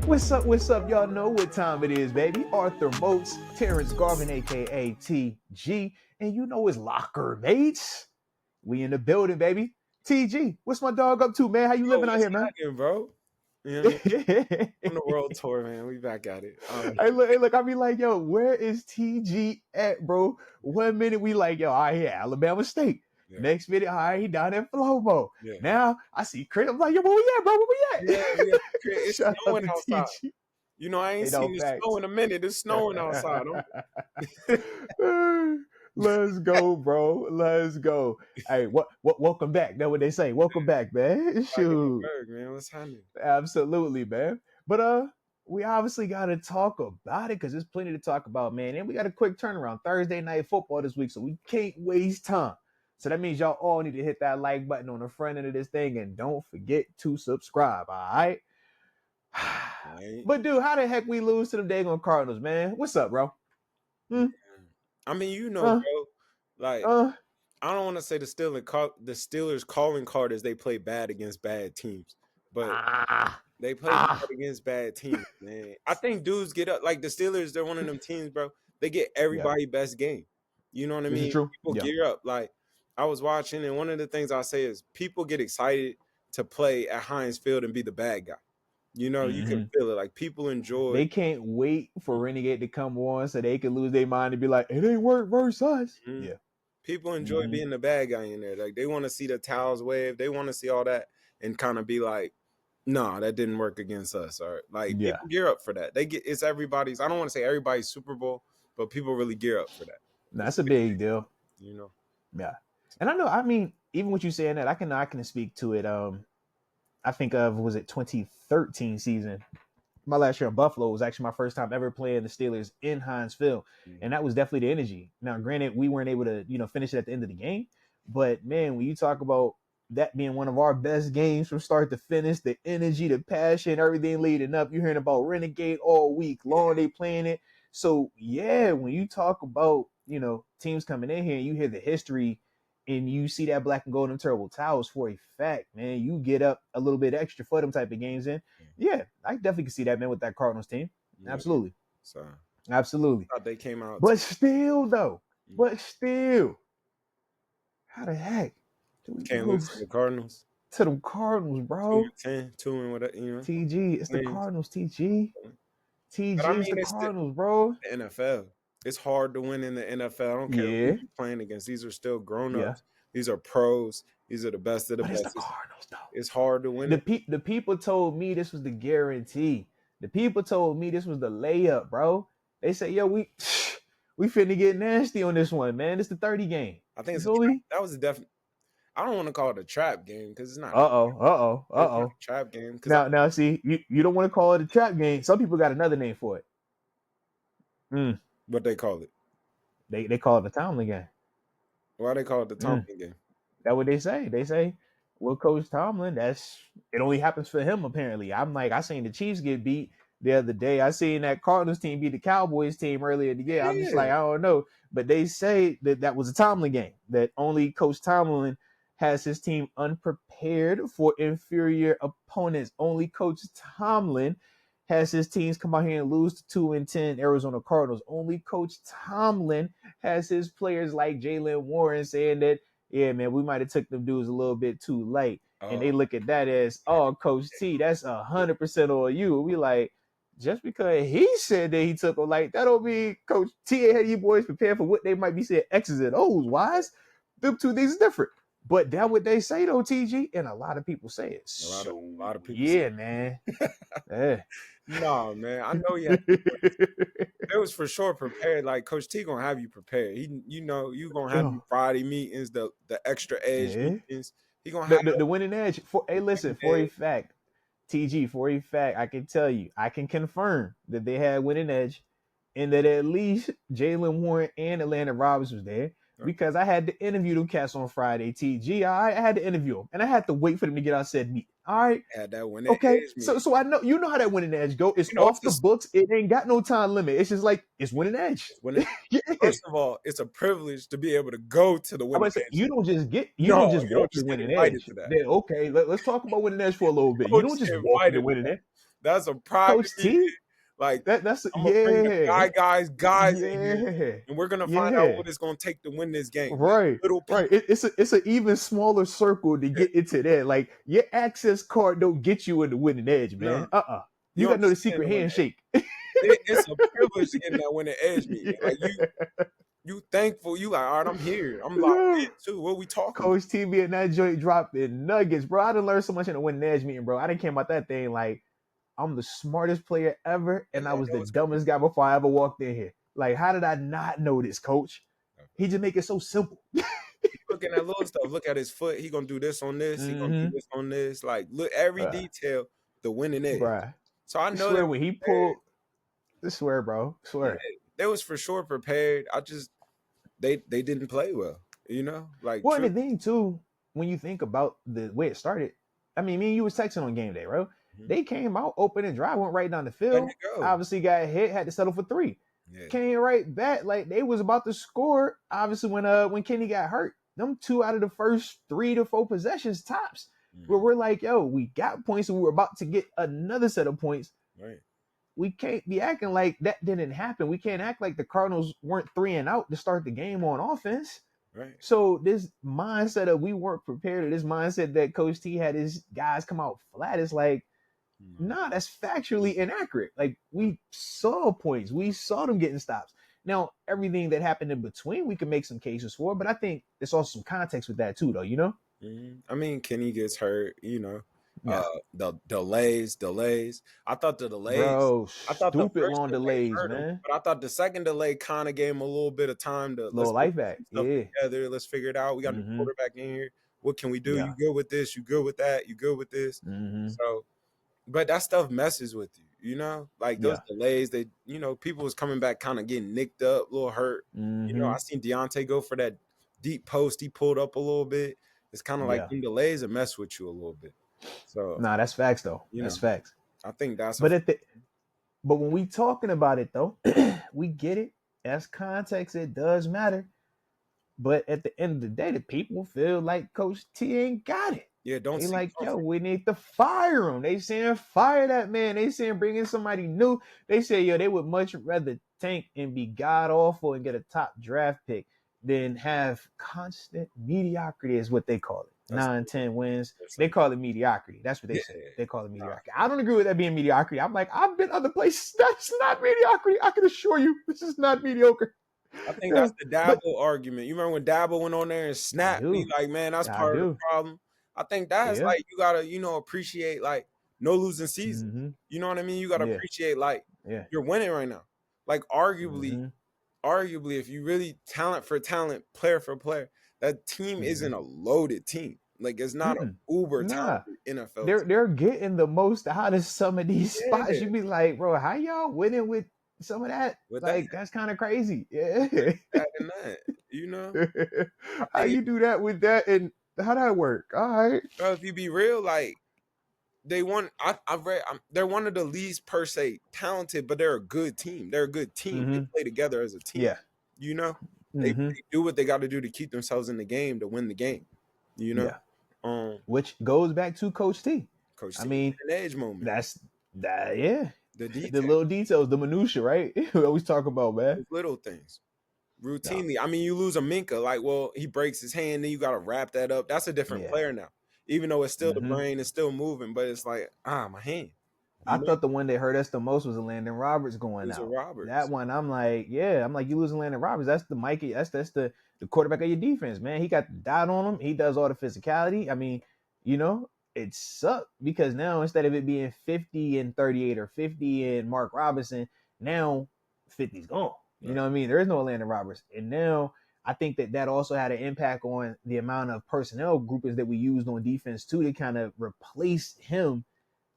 What's up? What's up? Y'all know what time it is, baby. Arthur Moats, Terence Garvin, aka TG, and you know it's LockerMates. We in the building, baby. TG, what's my dog up to, man? How you Yo, living out what's here, man? happening, bro? You know what I mean? On the world tour, man. We back at it. Hey, look, I be like, yo, where is TG at, bro? 1 minute we like, yo, all right, here, Alabama State. Yeah. Next minute, all right, he down at Flobo. Yeah. Now I see Crit. I'm like, yo, where we at, bro? Where we at? Yeah. It's Shout out snowing to outside. TG. You know, I ain't Hey, no seen the facts. snow in a minute. It's snowing outside. Let's go, bro. Let's go. Hey, welcome back. That's what they say. Welcome back, man. Back in the Shoot. berg, man. What's happening? Absolutely, man. But we obviously gotta talk about it because there's plenty to talk about, man. And we got a quick turnaround. Thursday night football this week, so we can't waste time. So that means y'all all need to hit that like button on the front end of this thing and don't forget to subscribe, all right? Right. But dude, how the heck we lose to the daggone Cardinals, man? What's up, bro? I mean, you know, bro. Like, Uh, I don't want to say the Steelers calling card is they play bad against bad teams, but they play bad against bad teams, man. I think dudes get up like the Steelers. They're one of them teams, bro. They get everybody best game. You know what I Is it mean? true? People Yeah. gear up. Like I was watching, and one of the things I say is people get excited to play at Heinz Field and be the bad guy. You know, you can feel it. Like people enjoy. They can't wait for Renegade to come on so they can lose their mind and be like, it ain't work versus us. Yeah. People enjoy being the bad guy in there. Like they want to see the towels wave. They want to see all that and kind of be like, no, that didn't work against us. Or like people gear up for that. It's everybody's. I don't want to say everybody's Super Bowl, but people really gear up for that. That's a big deal. You know. Yeah. And I know, I mean, even with you saying that, I can speak to it. I think of, was it 2013 season? My last year in Buffalo was actually my first time ever playing the Steelers in Heinz Field. And that was definitely the energy. Now, granted, we weren't able to, finish it at the end of the game. But man, when you talk about that being one of our best games from start to finish, the energy, the passion, everything leading up, you're hearing about Renegade all week long, they playing it. So yeah, when you talk about, teams coming in here and you hear the history and you see that black and gold and terrible towels for a fact, man, you get up a little bit extra for them type of games. And yeah, I definitely can see that, man, with that Cardinals team. Yeah. Absolutely. So absolutely. I thought they came out. But still, how the heck do we can't lose to the Cardinals? To the Cardinals, bro. 2-10, 2 and whatever, TG, it's the Cardinals, TG. It's the Cardinals, bro. The NFL. It's hard to win in the NFL. I don't care who you're playing against. These are still grown-ups. These are pros. These are the best of the best. It's the Cardinals, though. It's hard to win. The people told me this was the guarantee. The people told me this was the layup, bro. They said, yo, we finna get nasty on this one, man. It's the 30 game. I think that was a definite. I don't want to call it a trap game because it's not. Uh-oh. Trap game. Now, see, you don't want to call it a trap game. Some people got another name for it. What they call it? They call it the Tomlin game. Why they call it the Tomlin game? That's what they say. They say, well, Coach Tomlin, it only happens for him, apparently. I'm like, I seen the Chiefs get beat the other day. I seen that Cardinals team beat the Cowboys team earlier in the year. I'm just like, I don't know. But they say that was a Tomlin game, that only Coach Tomlin has his team unprepared for inferior opponents. Only Coach Tomlin has his teams come out here and lose to 2-10 Arizona Cardinals. Only Coach Tomlin has his players like Jalen Warren saying that, yeah, man, we might have took them dudes a little bit too late. And they look at that as, Coach T, that's 100% on you. We like, just because he said that he took them light, that don't mean Coach T had you boys prepared for what they might be saying X's and O's. Wise? Them two things are different. But that's what they say, though, TG, and a lot of people say it. A lot of people say it. Man. Yeah. No, man. I know it was for sure prepared. Like Coach T gonna have you prepared. You gonna have you Friday meetings, the extra edge meetings. He gonna have the winning edge. For a fact, TG, for a fact, I can tell you, I can confirm that they had winning edge, and that at least Jalen Warren and Atlanta Robbins was there. Because I had to interview them cats on Friday, TG. I had to interview them, and I had to wait for them to get out said meet. All right. Had that winning edge. So I know how that winning edge go. It's off the books. It ain't got no time limit. It's just like it's winning edge. First of all, it's a privilege to be able to go to the winning edge. You don't just walk the winning edge. Okay, let's talk about winning edge for a little bit. You don't just walk the winning edge. That's a private Coach meeting. T. Like That's I'm gonna bring the guys in here, yeah, and we're gonna find out yeah. what it's gonna take to win this game. Like Right, little right. people. It's an even smaller circle to get into that. Like your access card don't get you into winning edge, No, man. You you got to know the understand secret to win the handshake. it's a privilege to get in that winning edge meeting. Like Yeah. you thankful. You like, all right, I'm here. I'm locked Yeah. in too. What we talking about? Coach TV and that joint dropping nuggets, bro. I done learned so much in the winning edge meeting, bro. I didn't care about that thing. Like I'm the smartest player ever, And and I was that the was dumbest guy before I ever walked in here. Like, how did I not know this, Coach? He just make it so simple. looking at little stuff. Look at his foot. He gonna do this on this. He gonna do Mm-hmm. this on this. Like look every detail. The winning edge. Bruh. So I I know they swear were when he prepared. pulled, I swear, bro. I Yeah, swear. they was for sure prepared. I just they didn't play well. You know, like Well, and true. the thing too, when you think about the way it started, I mean, me and you was texting on game day, bro. Mhm. They came out, open and drive, went right down the Letting field. it go. Obviously got hit, had to settle for 3. Yeah. Came right back, like they was about to score. Obviously, when Kenny got hurt, them 2 out of the first 3 to 4 possessions tops, where we're like, yo, we got points and we were about to get another set of points. Right. We can't be acting like that didn't happen. We can't act like the Cardinals weren't 3 and out to start the game on offense. Right. So this mindset of we weren't prepared, or this mindset that Coach T had his guys come out flat, is like, nah, that's factually inaccurate. Like we saw points, we saw them getting stops. Now everything that happened in between, we can make some cases for, but I think there's also some context with that too, though. You know? I mean, Kenny gets hurt. You know, Yeah, the delays. I thought the delays. bro, I thought the stupid first long delay delays, hurt him, man. but I thought the second delay kind of gave him a little bit of time to let's Little get life back, some stuff yeah, together. Let's figure it out. We got a new mm-hmm. quarterback in here. What can we do? Yeah, You good with this? You good with that? You good with this? mm-hmm. So, but that stuff messes with you. You know, like those Yeah, delays. They, you know, people was coming back, kind of getting nicked up, a little hurt. You know, mm-hmm. I seen Deontay go for that deep post. He pulled up a little bit. It's kind of like Yeah. them delays that mess with you a little bit. So, Nah, that's facts though. you That's know, facts. I think that's a But but when we talking about it though, we get it. As context, it does matter. But at the end of the day, the people feel like Coach T ain't got it. yeah. Don't They see like, yo, comfort. we need to fire him. They saying fire that man. They saying bring in somebody new. They say, yo, they would much rather tank and be god awful and get a top draft pick than have constant mediocrity, is what they call it. That's 9-10 wins. that's They like, call it mediocrity. That's what they yeah. say. They call it Nah, mediocrity. I don't agree with that being mediocrity. I'm like, I've been other places. That's not mediocrity. I can assure you, this is not mediocre. I think Yeah, that's the but Dabble argument. You remember when Dabble went on there and I snapped? He do. like, man, that's I part of the do. problem. I think that's Yeah. like you gotta, you know, appreciate like no losing season. Mm-hmm. You know what I mean? You gotta Yeah. appreciate like Yeah. you're winning right now. Like arguably, Mm-hmm. if you really talent for talent, player for player, that team isn't a loaded team. Like it's not an Mm-mm. uber Nah. talented NFL team. They're getting the most out of some of these spots. Yeah, You be like, bro, how y'all winning with some of that? with that, Like, that's kind of crazy. Yeah. that and that, you know. I How think you do that with that, and how that work? All right. if you be real, like they won. I've read. They're one of the least per se talented, but they're a good team. They're a good team. They Mm-hmm. play together as a team. Yeah. You know, Mm-hmm. they do what they got to do to keep themselves in the game to win the game. You know, Yeah. Which goes back to Coach T. Coach I T, mean, an edge moment. that's that. Yeah. The The detail, little details, the minutia, right? We always talk about, man. those little things. No. Routinely, I mean, you lose a Minka, like, well, he breaks his hand, then you got to wrap that up. That's a different Yeah. player now. Even though it's still the Mm-hmm. brain, it's still moving, but it's like, my hand. I thought the one that hurt us the most was the Landon Roberts going Lose a out. Roberts. That one, I'm like, you losing Landon Roberts. That's the Mikey. That's the quarterback of your defense, man. He got the dot on him. He does all the physicality. I mean, you know, it sucked because now instead of it being 50 and 38 or 50 and Mark Robinson, now 50's gone. You know what I mean? There is no Landon Roberts, and now I think that also had an impact on the amount of personnel groupings that we used on defense too to kind of replace him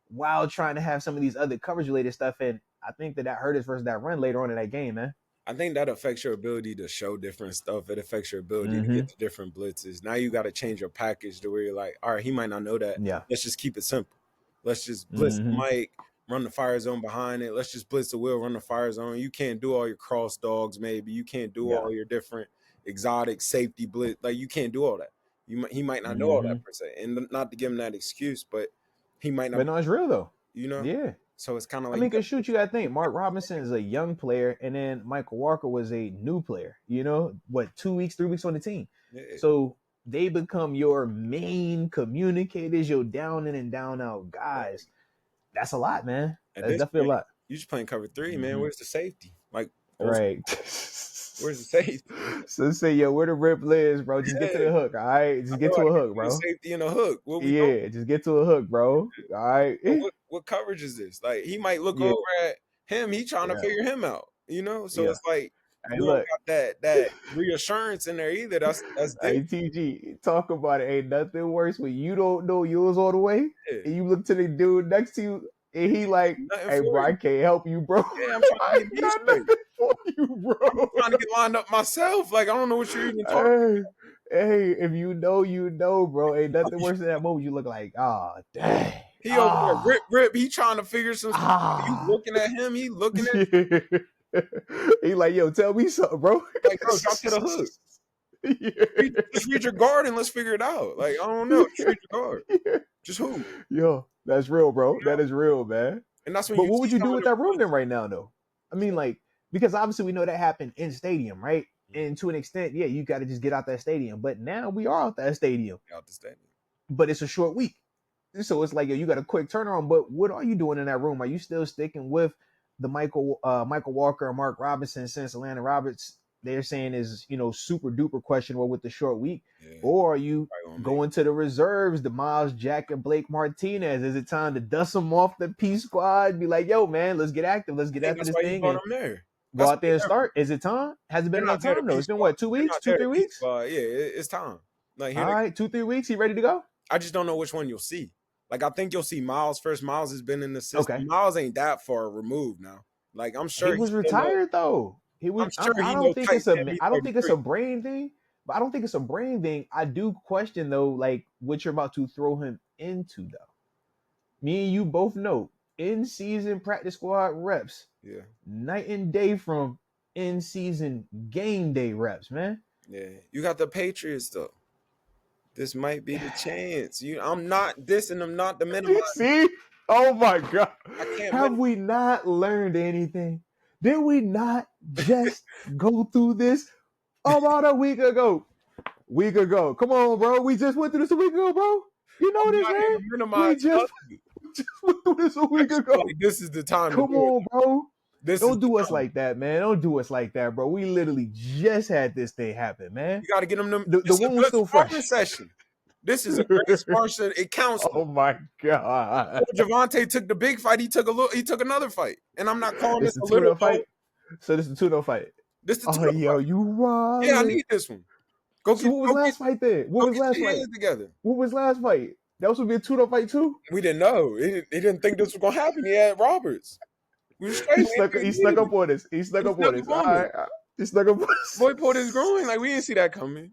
while trying to have some of these other coverage related stuff. And I think that hurt us versus that run later on in that game, man. I think that affects your ability to show different stuff. It affects your ability to get to different blitzes. Now you got to change your package to where you're like, all right, he might not know that. Yeah. Let's just keep it simple. Let's just blitz the Mike, run the fire zone behind it. Let's just blitz the wheel, run the fire zone. You can't do all your cross dogs, maybe. You can't do all your different exotic safety blitz. Like, you can't do all that. He might not know all that per se. And not to give him that excuse, but he might not. But no, it's real though. You know? Yeah. So it's kind of I like mean, cause shoot, you gotta think. Mark Robinson is a young player, and then Michael Walker was a new player. You know, what 2 weeks, 3 weeks on the team. yeah. So they become your main communicators, your down in and down out guys. That's a lot, man. At That's this definitely point, a lot. you just playing cover 3, man. Mm-hmm. Where's the safety? Like, Right. where's the safety? So say, yo, where the rip is, bro? Just get to Yeah, the hook, all right? I Just know get I to a need hook, the bro. safety and a hook. What we doing? Yeah, just get to a hook, bro. All right. What coverage is this? Like, he might look Yeah, over at him. He trying to yeah, figure him out. You know, so yeah. it's like Hey, you don't look, got that reassurance in there either. That's hey, different. TG, talk about it. Ain't nothing worse when you don't know yours all the way, Yeah. and you look to the dude next to you, and he like, Nothing hey, for bro, I you. can't help you, bro. Yeah, I'm trying to I get ain't me got straight. nothing for you, I'm bro. trying to get lined up myself. Like, I don't know what you're even talking Hey, hey, if you know, bro. Ain't about. nothing worse than that moment. You look like, ah, dang, He over there, rip. He trying to figure some stuff out. You ah. looking at him. He looking at Yeah. He like, yo, tell me something, bro. like, bro, drop to the hook. Yeah. Just read your guard and let's figure it out. Like, I don't know. Just read your guard. Yeah. Just who? Yo, that's real, bro. You know? That is real, man. And that's when But you what see would you some do of with the that room then runs. right now, though? I mean, like, because obviously we know that happened in stadium, right? Mhm. And to an extent, yeah, you got to just get out that stadium. But now we are out that stadium, Out the stadium. but it's a short week. So it's like, yo, you got a quick turnaround. But what are you doing in that room? Are you still sticking with the Michael Walker and Mark Robinson since Atlanta Roberts they're saying is, super duper questionable with the short week? Yeah. Or are you Right on me. going to the reserves, the Miles Jack and Blake Martinez? Is it time to dust them off the P squad? Be like, yo, man, let's get active. Let's I get think after that's this why you thing brought and him there. go That's out there and start. Is it time? Has it they're been not enough there to time though? P It's been squad. what, 2 They're weeks, not two, there to three P weeks? squad. Yeah, it's time. Like here All right, 2, 3 weeks. He ready to go? I just don't know which one you'll see. Like I think you'll see Miles first. Miles has been in the system. Okay. Miles ain't that far removed now. Like I'm He sure he was still know. retired though. He I'm was. sure I he don't know think tight it's a. end me I don't think it's 33. a brain thing. But I don't think it's a brain thing. I do question though, like what you're about to throw him into though. Me and you both know in season practice squad reps, Yeah, night and day from in season game day reps, man. yeah. You got the Patriots though. This might be the chance. I'm not dissing them, not the minimize. See? Oh my god. I can't Have we not learned anything? Did we not just go through this about a week ago? Come on, bro. We just went through this a week ago, bro. You know I'm this, not here man. to minimize We just, nothing. just went through this a I week just feel ago. like this is the time to Come do it. on, bro. This is Don't the do us time. like that, man. Don't do us like that, bro. We literally just had this thing happen, man. You got to get them. The This is a wound good still sparring fresh. session. This is a great sparring session. It counts. Oh my god. Javante took the big fight. He took another fight, and I'm not calling It's this the a little 2-0 though. fight. So this is the 2-0 fight. This the Oh two yo, fight. you Yeah, I wildin'. need this one. So what was Go get last fight then? What go was get last your fight? hands together. What was last fight? That was supposed to be a 2-0 fight too? We didn't know. He didn't think this was gonna happen. He had Roberts. We were straight. He snuck up on us. He snuck He up snuck on us. up All on us. right. He snuck up on us. Boy pulled his groin. Like we didn't see that coming.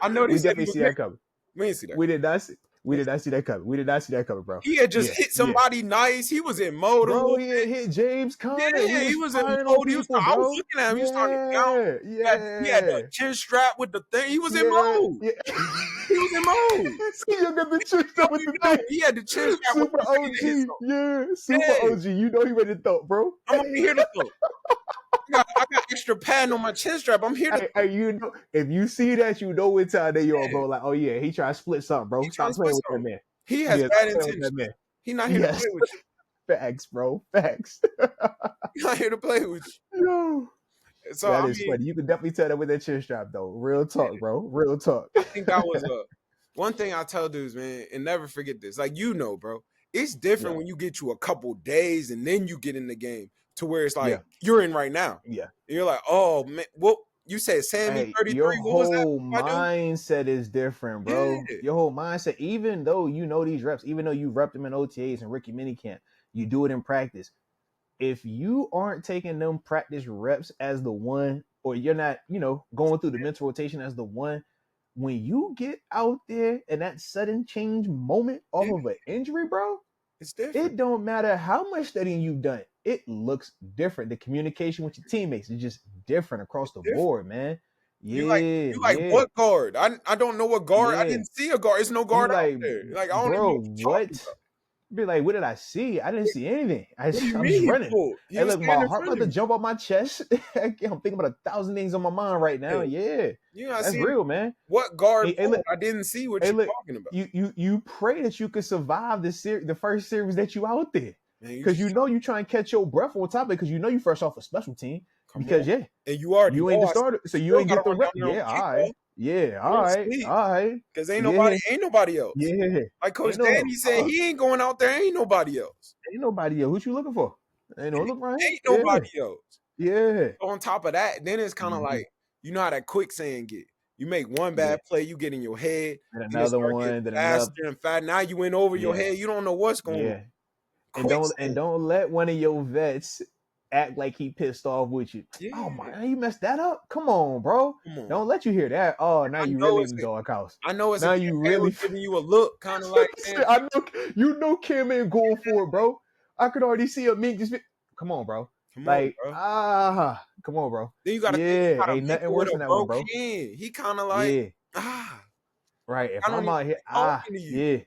I know they We said he definitely was see hit. that coming. We didn't see that. We did not see. We did not see that coming. We did not see that coming, bro. He had just Yeah, hit yeah. somebody nice. He was in mode a Bro, little he bit. had hit James Conner. Yeah, He he was was in firing on mode. people, I was bro. looking at him. He was starting to Yeah, count. He had the chin strap with the thing. He was in yeah, mode. yeah. He was in mode. See, you got the chin You strap with the know, thing. he had the chin strap with Super the ready to hit OG, something. yeah, Super Hey, OG. You know he ready to throw, bro. I'm already here to throw. I got extra padding on my chin strap. I'm here to throw. Hey, you know, if you see that, you know what time they are, Yeah, bro. Like, oh yeah, he trying to split something, bro. he trying Stop to split playing with that something. man. He has Yeah, bad stop playing with intentions. that man. He not here to Yes, play with you. facts, bro. Facts. He not here to play with Yo, you. So that I is mean, funny. You can definitely tell that with that chin strap, though. Real talk, bro. Real talk. I think that was one thing I tell dudes, man, and never forget this. Like bro, it's different Yeah, when you get to a couple days and then you get in the game to where it's like yeah, you're in right now. yeah. And you're like, oh man, what you said, Sammy Hey, 33. your What was that? whole I do? mindset is different, bro. Yeah, Your whole mindset, even though you know these reps, even though you rep them in OTAs and rookie minicamp, you do it in practice. If you aren't taking them practice reps as the one, or you're not, going through the mental rotation as the one, when you get out there and that sudden change moment off yeah, of an injury, bro, it's different. it don't matter how much studying you've done. It looks different. The communication with your teammates is just different across the Different. board, man. You Yeah, like yeah, what guard? I don't know what guard. I yeah. didn't see a guard. It's no You guard out like, there. Like I don't even know bro, what you're talking what? about. Be like, what did I see? I didn't see anything. What do you I'm just mean he running. pulled? He Hey, was look, my standing in heart front about of to you. jump off my chest. I'm thinking about 1,000 things on my mind right now. Yeah, You not that's seeing real, man. what guard Hey, pulled. look, I didn't see what hey, you're look. talking about. You pray that you could survive the first series that you out there, Man, you because just you know you try and catch your breath on top of it, because you know you fresh off a special team. come Because on. yeah, And you already you ain't the lost. starter, so you Still ain't gotta get the run down rep. there on Yeah, all right. kickoff. Yeah, all Don't right. sleep. All right. Because ain't Yeah, nobody else. yeah. Like Coach Ain't no Danny said, he ain't going out there. Ain't nobody else. ain't nobody else. What you looking for? Ain't no look right. Ain't Yeah, nobody else. yeah. On top of that, then it's kind of Mhm. like, you know how that quicksand get. You make one Yeah. bad play, you get in your head, And then it another start getting one, then faster another. and faster. Now you went over your Yeah, head. You don't know what's going on. yeah. And Quicksand. don't let one of your vets act like he pissed off with you. Oh Yeah. my, you messed that up. Come on, bro. Come on. Don't let you hear that. Oh, now I you know really in it's the a, doghouse. I know it's a Now Kim you Taylor really. giving you a look, kind of like, man, I know you know Kim ain't going for it, bro. I could already see a Meek just be, come on, bro. come on, Like, bro. come on, bro. Then you got to think, you Yeah, got a ain't nothing Mika with worse a than that one, broke bro. hand. He kind of like, Yeah, ah, right. If I don't I'm even out here, like talking to you. yeah,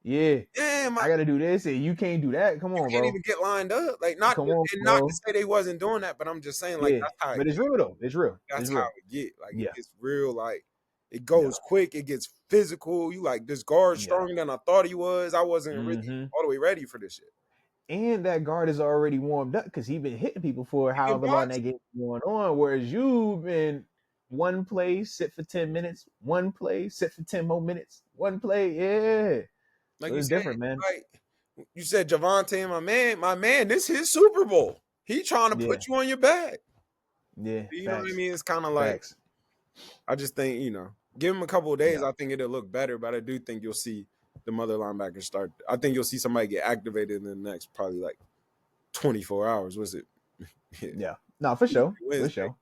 yeah. Damn, I gotta do this, and you can't do that. Come you on, can't bro. even get lined up. Like, Come on, not to bro. say they wasn't doing that, but I'm just saying, like, Yeah, that's how it but it's get. real though. It's real. It's That's how real. it get. Like, it Yeah, gets real. Like, it yeah, goes quick. It gets physical. You like, this guard yeah. stronger than I thought he was. I wasn't really Mm-hmm. all the way ready for this shit. And that guard is already warmed up because he been hitting people for He been however long that boxing. game going on. Whereas you've been one play, sit for 10 minutes, one play, sit for 10 more minutes, one play. Yeah. Like So you it's said, different, man. like you said, Javante and my man, this his Super Bowl. He trying to Yeah. put you on your back. Yeah. You know what I Facts. mean? It's kind of like, Facts. I just think, give him a couple of days. Yeah. I think it'll look better, but I do think you'll see the mother linebackers start. I think you'll see somebody get activated in the next probably like 24 hours. Was it? Yeah. No, for sure. For Wednesday, sure.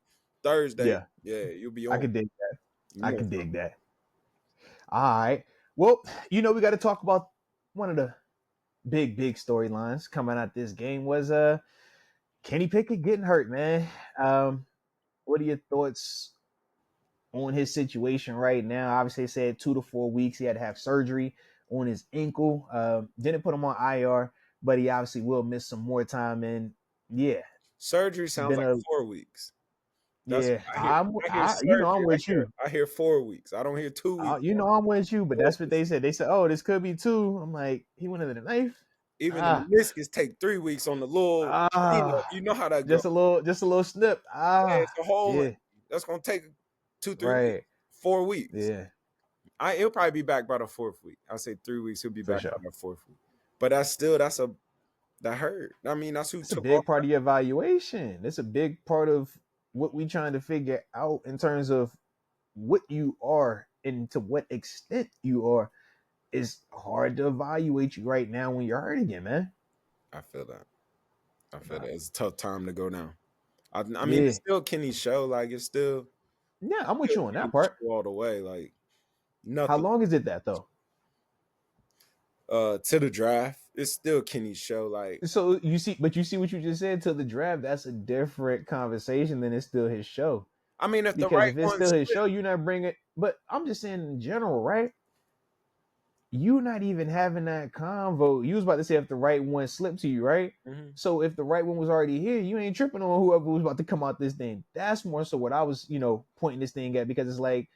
Thursday. Yeah. Yeah, you'll be I on. could dig that. You I know could something. dig that. All right. Well, we got to talk about one of the big storylines coming out this game was Kenny Pickett getting hurt, man. What are your thoughts on his situation right now? Obviously, they said 2 to 4 weeks. He had to have surgery on his ankle. Didn't put him on IR, but he obviously will miss some more time. And yeah, Surgery it's sounds been like a 4 weeks. That's yeah. I hear. I hear I'm surgery. with you. I hear 4 weeks. I don't hear 2 weeks. I'm with you. But Four that's what weeks. they said. They said, oh, this could be 2. I'm like, he went under the knife. Even the Ah, meniscus take 3 weeks on the little cleanup. ah, You know how that goes. just a little snip. Yeah, Ah, it's a whole. yeah, That's gonna take 2-3 weeks, right. 4 weeks. Yeah, He'll probably be back by the fourth week. I'll say 3 weeks. He'll be for back by sure. the fourth week. But that hurt. I mean, that's who It's a took off. big part of your evaluation. It's a big part of what we trying to figure out in terms of what you are and to what extent you are. It's hard to evaluate you right now when you're hurt again, man. I feel that. It's a tough time to go now. I mean, Yeah, it's still Kenny's show. Like it's still yeah, I'm with you on that Kenny's part. show all the way. Like How nothing. long is it that though? To the draft, it's still Kenny's show. Like So you see what you just said to the draft. That's a different conversation than it's still his show. I mean, if the Because right if it's one still his slip, show, you're not bringing. But I'm just saying in general, right? You not even having that convo. You was about to say if the right one slipped to you, right? mm-hmm. So if the right one was already here, you ain't tripping on whoever was about to come out this thing. That's more so what I was, pointing this thing at, because it's like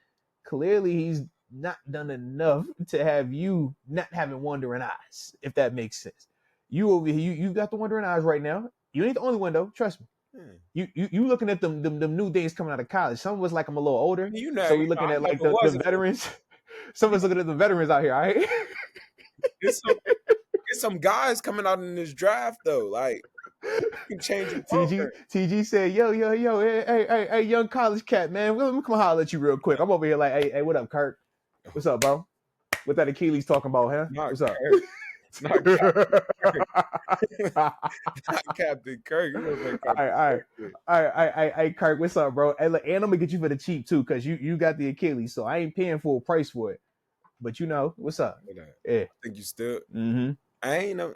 clearly he's not done enough to have you not having wandering eyes, if that makes sense. You over here, you got the wandering eyes right now. You ain't the only one though, trust me. You looking at them new things coming out of college. Some of us like I'm a little older, so we looking I at like never the was a veterans. Some of us looking at the veterans out here, all right? It's some guys coming out in this draft though. Like you can change your program. TG said, yo, hey, young college cat, man. Let me come holler at you real quick. I'm over here like, hey, what up, Kurt? What's up, bro? What that Achilles talking about, huh? Not What's up? Kirk. Not Captain Kirk. Not Captain Kirk. You look like Captain Kirk. All right, Kirk, what's up, bro? Hey, look, and I'm gonna get you for the cheap too, cause you got the Achilles, so I ain't paying full price for it. But what's up? Yeah. I think you still. Mm-hmm. I ain't no.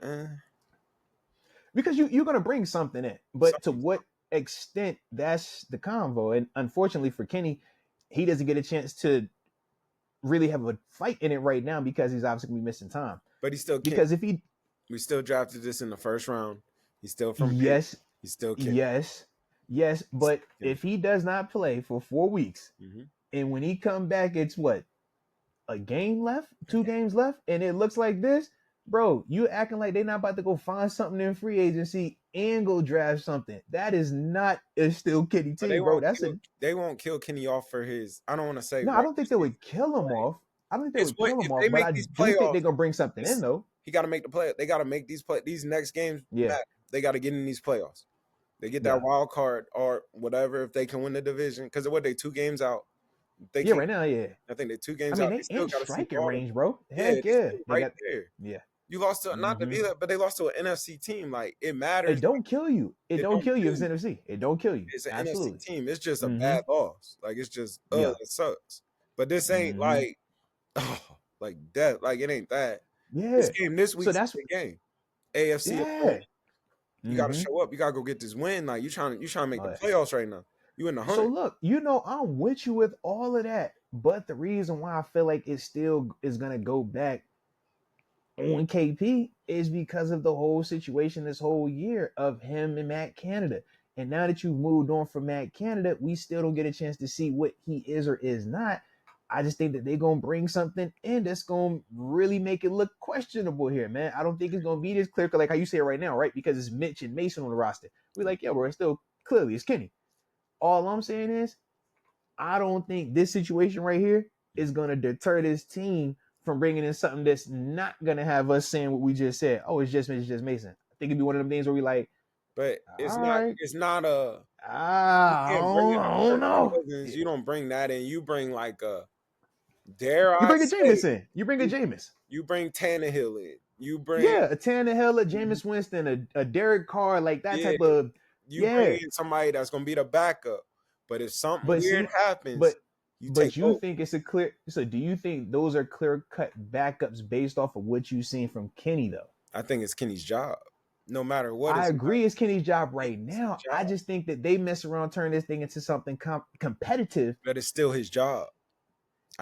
Because you're gonna bring something in, but to what extent? That's the convo. And unfortunately for Kenny, he doesn't get a chance to really have a fight in it right now because he's obviously gonna be missing time. But he's still because if he We still drafted this in the first round. He's still from Pitt. Yes, He's still Kenny. yes. But if he does not play for 4 weeks, and when he come back, it's what, a game left, 2 games left, and it looks like this, bro. You acting like they're not about to go find something in free agency and go draft something. That is not a still Kenny team, bro. They won't kill Kenny off for his. I don't want to say. No, I don't think they would kill him off. I don't think they would kill him off, but I do think they're gonna bring something in though. He got to make the play. They got to make these next games. Yeah, they got to get in these playoffs. They get that wild card or whatever if they can win the division. Because what, they 2 games out. Right now, I think they're 2 games out. They still got striking range, bro. Heck yeah, right there. Yeah, you lost to not to be that, but they lost to an NFC team. Like, it matters. It don't kill you. It don't kill you. It's NFC. It don't kill you. It's an NFC team. It's just a bad loss. Like, it's just it sucks. But this ain't like death. Like, it ain't that. Yeah. This game this week. So that's the game. AFC. Yeah. You got to show up. You got to go get this win. Like, you trying to make the playoffs right now. You in the hunt. So look, I'm with you with all of that, but the reason why I feel like it still is gonna go back on KP is because of the whole situation this whole year of him and Matt Canada. And now that you've moved on from Matt Canada, we still don't get a chance to see what he is or is not. I just think that they're going to bring something in that's going to really make it look questionable here, man. I don't think it's going to be this clear, like how you say it right now, right? Because it's Mitch and Mason on the roster. We're like, bro, it's still clearly it's Kenny. All I'm saying is, I don't think this situation right here is going to deter this team from bringing in something that's not going to have us saying what we just said. Oh, it's just Mason. I think it'd be one of them things where we like, but it's not. Right. It's not a. I don't know. You don't bring that in. You bring like a. You bring a Jameson. You bring a Jameis. You bring Tannehill in. You bring a Tannehill, a Jameis Winston, a Derek Carr, like that type of. You bring in somebody that's gonna be the backup. But if something weird happens, you think it's a clear. So do you think those are clear cut backups based off of what you've seen from Kenny though? I think it's Kenny's job. No matter what. I agree, it's Kenny's job right now. I just think that they mess around, turn this thing into something competitive. But it's still his job.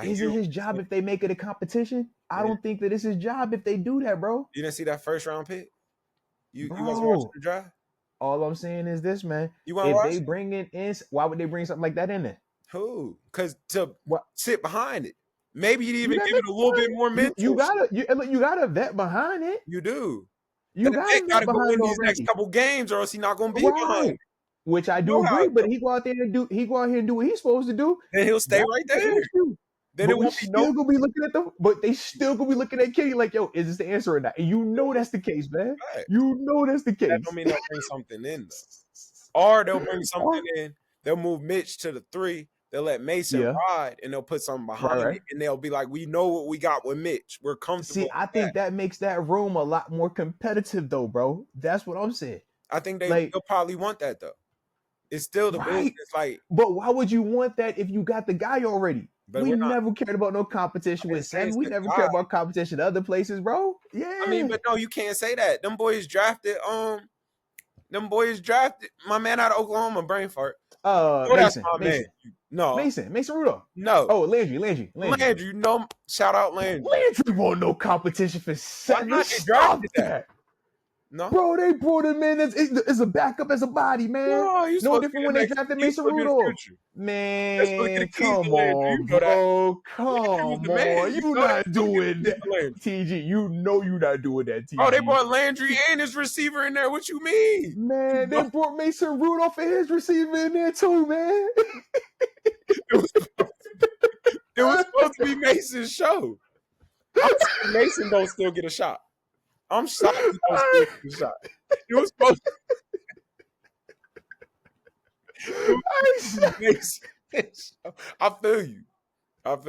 Is it his job if they make it a competition? I don't think that it's his job if they do that, bro. You didn't see that first round pick? You guys watching the drive? All I'm saying is this, man. If they bring it in, why would they bring something like that in there? Who? Because to sit behind it. Maybe you'd even give it a little bit more mental. You gotta vet behind it. You do. You gotta go in these next couple games, or else he's not gonna be behind. Which I do agree, but he go out here and do what he's supposed to do. Then he'll stay right there. Then it won't be gonna be looking at them, but they still gonna be looking at Kenny like, yo, is this the answer or not? And you know that's the case, man. Right. You know that's the case. That don't mean they'll bring something in though. Or they'll bring something in. They'll move Mitch to the 3. They'll let Mason ride, and they'll put something behind it, and they'll be like, we know what we got with Mitch. We're comfortable. See, I think that makes that room a lot more competitive, though, bro. That's what I'm saying. I think they'll probably want that, though. It's still the business. Like, but why would you want that if you got the guy already? But we never cared about no competition with Sam. We never cared about competition other places, bro. Yeah. I mean, but no, you can't say that. Them boys drafted my man out of Oklahoma, brain fart. Mason. No. Mason Rudolph. No. Oh, Landry. You know, shout out Landry. Landry won no competition for Sam. They drafted that. No, bro, they brought him in as a backup, as a body, man. No different when they drafted Mason Rudolph. Man, come on, bro. Come on. You're not doing that, TG. You know you're not doing that, TG. Oh, they brought Landry and his receiver in there. What you mean? Man, they brought Mason Rudolph and his receiver in there too, man. It was supposed to be Mason's show. Mason don't still get a shot. I'm shocked he don't still get a shot. It was supposed to. I feel you. I'm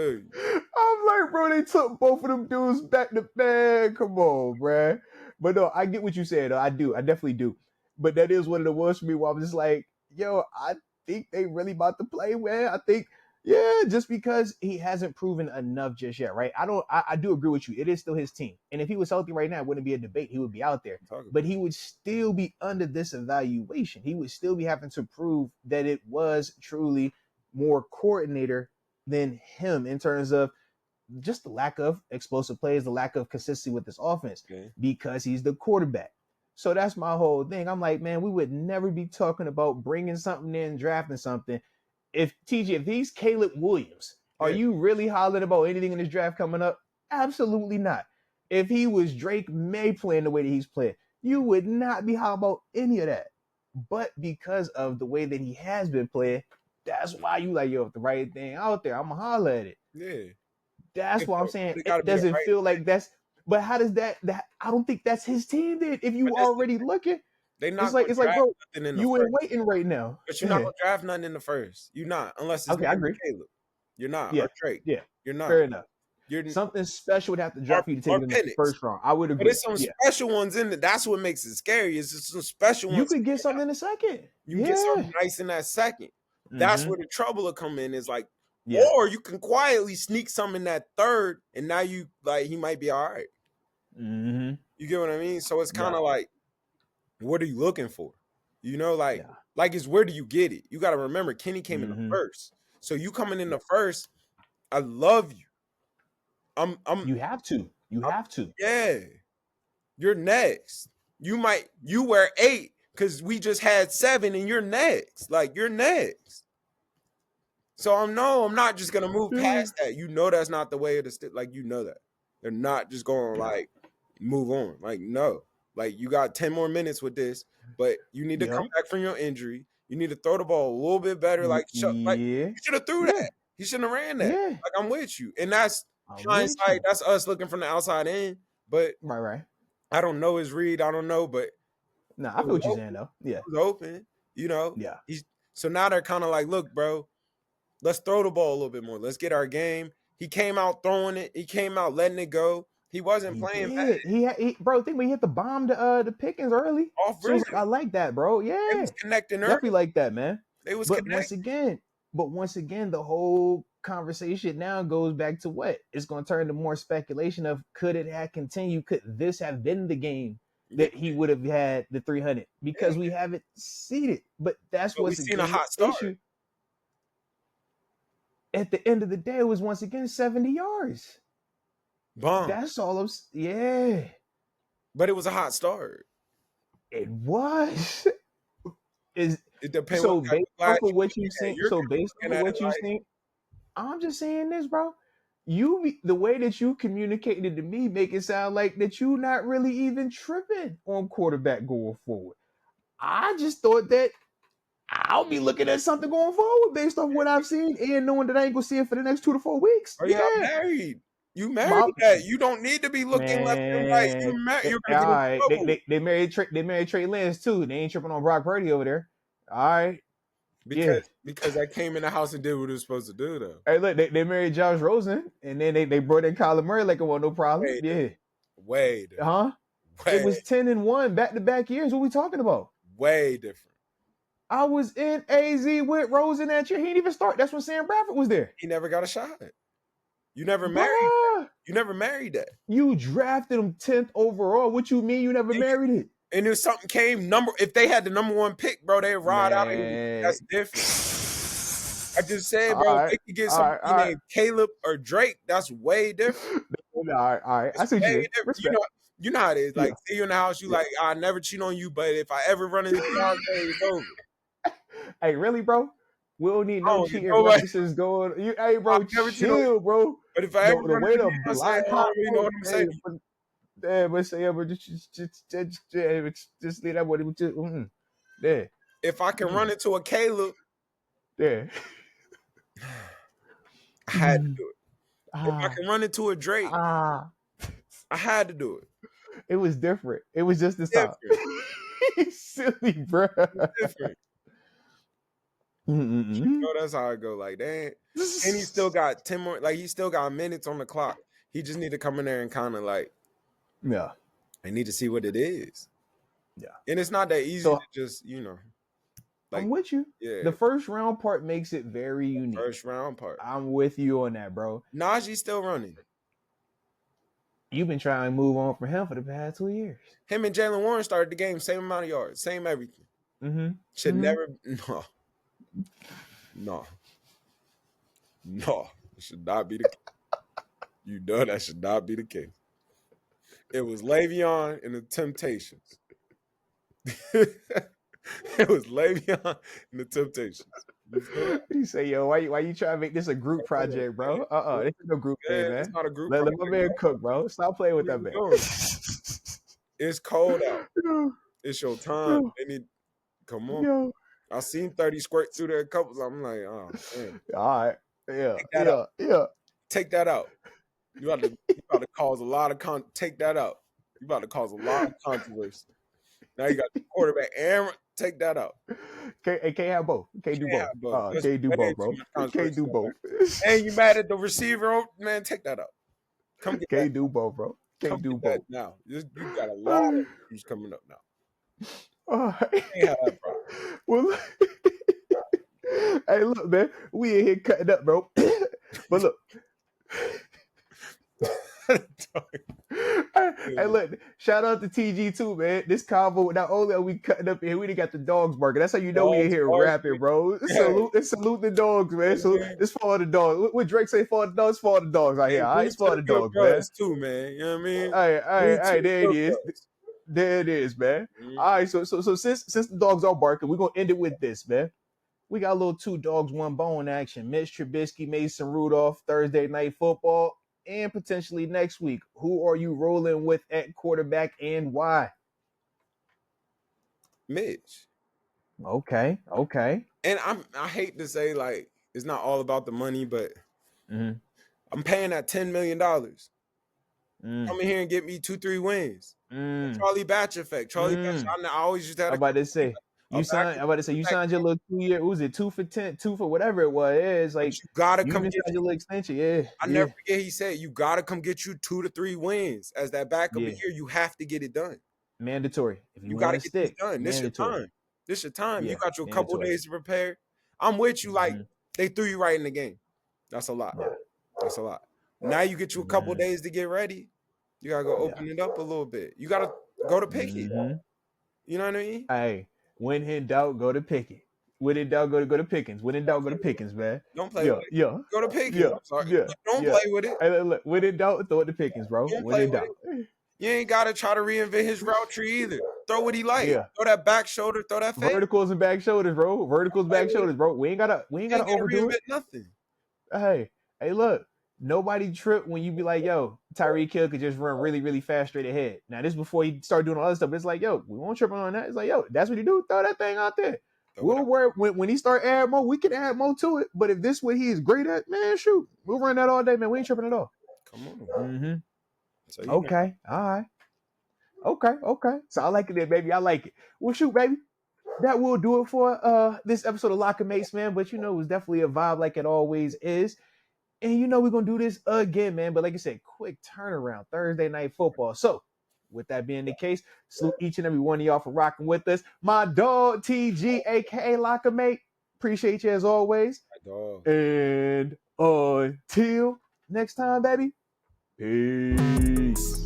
like, bro, they took both of them dudes back to back. Come on, bro. But no, I get what you said. I do. I definitely do. But that is what it was for me where I'm just like, yo, I think they really about to play, man. I think, yeah, just because he hasn't proven enough just yet, right? I do agree with you. It is still his team. And if he was healthy right now, it wouldn't be a debate. He would be out there. But he would still be under this evaluation. He would still be having to prove that it was truly more coordinator than him in terms of just the lack of explosive plays, the lack of consistency with this offense because he's the quarterback. So that's my whole thing. I'm like, man, we would never be talking about bringing something in, drafting something. If he's Caleb Williams, are you really hollering about anything in this draft coming up? Absolutely not. If he was Drake May playing the way that he's playing, you would not be hollering about any of that. But because of the way that he has been playing, that's why you like, yo, if the right thing out there, I'm gonna holler at it. Yeah. That's what I'm saying. It doesn't feel like that's. But how does that? I don't think that's his team. Then, if you already looking, it's like, bro, you ain't waiting right now. But you're not gonna draft nothing in the first. You're not, unless it's I agree. Caleb. You're not, yeah. or Drake. Yeah, you're not. Fair enough. Something special would have to drop you to take it in the first round. I would agree. But there's some special ones in there. That's what makes it scary. Is just some special ones. You could get something in the second. You can get something nice in that second. That's where the trouble will come in. Is like, or you can quietly sneak some in that third, and now you like he might be all right. You get what I mean? So it's kind of like, what are you looking for? You know, like it's where do you get it? You got to remember, Kenny came in the first. So you coming in the first, I love you. You have to. You have to. Yeah. You're next. You wear 8 because we just had 7 and you're next. Like, you're next. So I'm not just gonna move past that. You know that's not the way of the like, you know that. They're not just gonna like move on. Like, no. Like, you got 10 more minutes with this, but you need to come back from your injury. You need to throw the ball a little bit better. Like, you should have threw that. You shouldn't have ran that. Like, I'm with you. And that's hindsight. That's us looking from the outside in. But right. I don't know his read. I don't know, but I feel what you're saying though. Yeah. It was open, you know. Yeah. So now they're kind of like, look, bro, let's throw the ball a little bit more. Let's get our game. He came out throwing it. He came out letting it go. He wasn't playing bad. Bro, I think we hit the bomb to Pickens early. I like that, bro. Yeah. It was connecting early. Definitely like that, man. It was connecting. Once again, the whole conversation now goes back to what? It's going to turn to more speculation of could it have continued? Could this have been the game that he would have had the 300? Because we haven't seen it. But that's what's seen a hot start. Issue. At the end of the day, it was once again 70 yards. Bomb. That's all But it was a hot start. It was. It depends. So based off of what you think, I'm just saying this, bro. The way that you communicated to me make it sound like that you not really even tripping on quarterback going forward. I just thought that I'll be looking at something going forward based on what I've seen and knowing that I ain't gonna see it for the next 2 to 4 weeks. Are you married? You married that. You don't need to be looking left and right. You're all right. They married Trey Lance too. They ain't tripping on Brock Purdy over there. All right. Because I came in the house and did what it was supposed to do, though. Hey, look, they married Josh Rosen, and then they brought in Kyler Murray like it was no problem. It was 10-1 back-to-back years. What we talking about? Way different. I was in AZ with Rosen that year. He didn't even start. That's when Sam Bradford was there. He never got a shot. You never married that. You never married that. You drafted him 10th overall. What you mean you never married it? And if something came if they had the number 1 pick, bro, they'd ride out. That's different. I just said, bro, if they could get somebody named Caleb or Drake, that's way different. All right. I see you. You know how it is. Like, see you in the house, you like, I never cheat on you, but if I ever run into you, it's over. Hey, really, bro? We don't need no cheating practices going. Hey, bro, chill, bro. But if I ever the way to block out, you know what I'm saying? Just leave that what If I can run into a Caleb, I had to do it. If I can run into a Drake, I had to do it. It was different. It was just this time. Silly, bro. Different. You know, that's how I go. Like, dang. And he still got 10 more. Like, he still got minutes on the clock. He just need to come in there and kind of like, I need to see what it is. Yeah. And it's not that easy to just, like, I'm with you. Yeah. The first round part makes it very unique. First round part. I'm with you on that, bro. Najee's still running. You've been trying to move on from him for the past 2 years. Him and Jalen Warren started the game, same amount of yards, same everything. Should never, no. It should not be the case. You know that should not be the case. It was Le'Veon and the Temptations. It was Le'Veon and the Temptations. You feel that? You say, yo, why you trying to make this a group project, bro? This is no group thing, Man, it's man. not a group Let project. my man cook, bro. Stop playing with that What man. you doing? It's cold out. It's your time. Yo, They need. Come on. yo. I seen 30 squirt through there a couple. I'm like, oh man. All right. Yeah, Take that out. yeah. Take that out. You about to cause a lot of take that out. You about to cause a lot of controversy. Now you got the quarterback and take that out. Can't have both. Can't do both. Have both. Can't do Way both, too bro. much controversy Can't do on both. that. And you mad at the receiver? Oh, man, take that out. Come get Can't that. do both, bro. Come Can't do get that both. now. You got a lot of issues coming up now. All right. Can't have that problem. Well, hey, look, man. We in here cutting up, bro. But look. Hey, look, shout out to TG too, man. This convo, not only are we cutting up here, we done got the dogs barking. That's how you know we in here rapping, bro. Salute the dogs, man. So it's for the dogs. What Drake say for the dogs? It's for the dogs out here. All right, it's for the dogs, man. Too, man. You know what I mean? Hey, there it is. There it is, man. All right, so since the dogs are barking, we're gonna end it with this, man. We got a little 2 dogs, 1 bone action. Mitch Trubisky, Mason Rudolph, Thursday Night Football, and potentially next week. Who are you rolling with at quarterback and why? Mitch. Okay. And I hate to say, like, it's not all about the money, but I'm paying that $10 million. Come in here and get me 2-3 wins. Charlie Batch effect. Charlie Batch. I always used to have. I'm about to say you signed your little 2 year. What was it 2 for 10, 2 for whatever it was? Yeah, it's like you gotta come get your little extension. Yeah, I never forget he said you gotta come get you 2 to 3 wins as that backup a year. You have to get it done. Mandatory. If you gotta want to stick, done. This your time. This your time. Yeah, you got your couple days to prepare. I'm with you. Like they threw you right in the game. That's a lot. That's a lot. Now you get you a couple days to get ready. You gotta go open it up a little bit. You gotta go to Pickett. You know what I mean? Hey, when in doubt, go to Pickett. When in doubt, go to Pickens. When in doubt, go to Pickens, man. Don't play with it. Yeah. Go to Pickens. Don't play with it. Hey, look, when in doubt, throw it to Pickens, bro. When in doubt. You ain't gotta try to reinvent his route tree either. Throw what he like. Throw that back shoulder. Throw that fade. Verticals and back shoulders, bro. Back shoulders, bro. We ain't gotta overdo it. Nothing. Hey, look. Nobody trip when you be like, yo, Tyreek Hill could just run really, really fast straight ahead. Now, this is before he started doing all other stuff. It's like, yo, we won't trip on that. It's like, yo, that's what you do. Throw that thing out there. We'll work when he start adding more, we can add more to it. But if this is what he is great at, man, shoot. We'll run that all day, man. We ain't tripping at all. Come on. So, okay. All right. Okay. So I like it, baby. I like it. Well, shoot, baby. That will do it for this episode of LockerMates, man. But it was definitely a vibe like it always is. And we're going to do this again, man. But like I said, quick turnaround, Thursday Night Football. So with that being the case, salute each and every one of y'all for rocking with us. My dog, TG, a.k.a. LockerMate. Appreciate you as always. And until next time, baby. Peace.